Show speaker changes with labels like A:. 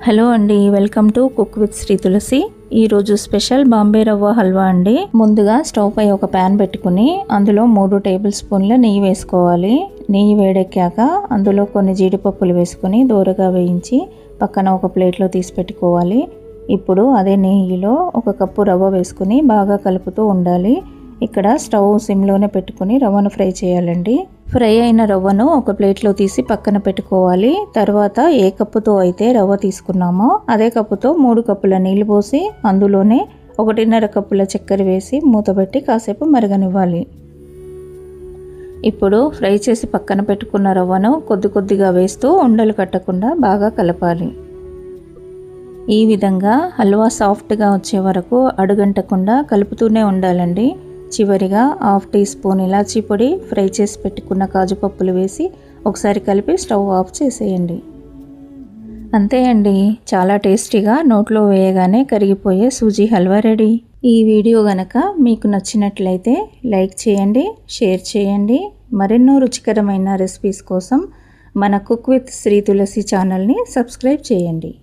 A: Hello అండి, welcome to cook with Shri Tulasi. ఈరోజు special Bombay రవ్వ హల్వా అండి. ముందుగా స్టవ్ పై ఒక ప్యాన్ పెట్టుకుని అందులో 3 టేబుల్ స్పూన్ల నెయ్యి వేసుకోవాలి. నెయ్యి వేడెక్కాక అందులో కొన్ని జీడిపప్పులు వేసుకుని దూరగా వేయించి పక్కన ఒక ప్లేట్లో తీసి పెట్టుకోవాలి. ఇప్పుడు అదే నెయ్యిలో 1 కప్పు రవ్వ వేసుకుని బాగా కలుపుతూ ఉండాలి. ఇక్కడ స్టవ్ సిమ్లోనే పెట్టుకుని రవ్వను ఫ్రై చేయాలండి. ఫ్రై అయిన రవ్వను ఒక ప్లేట్లో తీసి పక్కన పెట్టుకోవాలి. తర్వాత ఏ కప్పుతో అయితే రవ్వ తీసుకున్నామో అదే కప్పుతో 3 కప్పుల నీళ్లు పోసి అందులోనే 1.5 కప్పుల చక్కెర వేసి మూతపెట్టి కాసేపు మరగనివ్వాలి. ఇప్పుడు ఫ్రై చేసి పక్కన పెట్టుకున్న రవ్వను కొద్దిగా వేస్తూ ఉండలు కట్టకుండా బాగా కలపాలి. ఈ విధంగా హల్వా సాఫ్ట్గా వచ్చే వరకు అడుగంటకుండా కలుపుతూనే ఉండాలండి. చివరిగా 1/2 టీ స్పూన్ ఇలాచీ పొడి, ఫ్రై చేసి పెట్టుకున్న కాజు పప్పులు వేసి ఒకసారి కలిపి స్టవ్ ఆఫ్ చేసేయండి. అంతే అండి, చాలా టేస్టీగా నోట్లో వేయగానే కరిగిపోయే సూజీ హల్వా రెడీ. ఈ వీడియో గనక మీకు నచ్చినట్లయితే లైక్ చేయండి, షేర్ చేయండి. మరెన్నో రుచికరమైన రెసిపీస్ కోసం మన కుక్ విత్ శ్రీ తులసి ఛానల్ని సబ్స్క్రైబ్ చేయండి.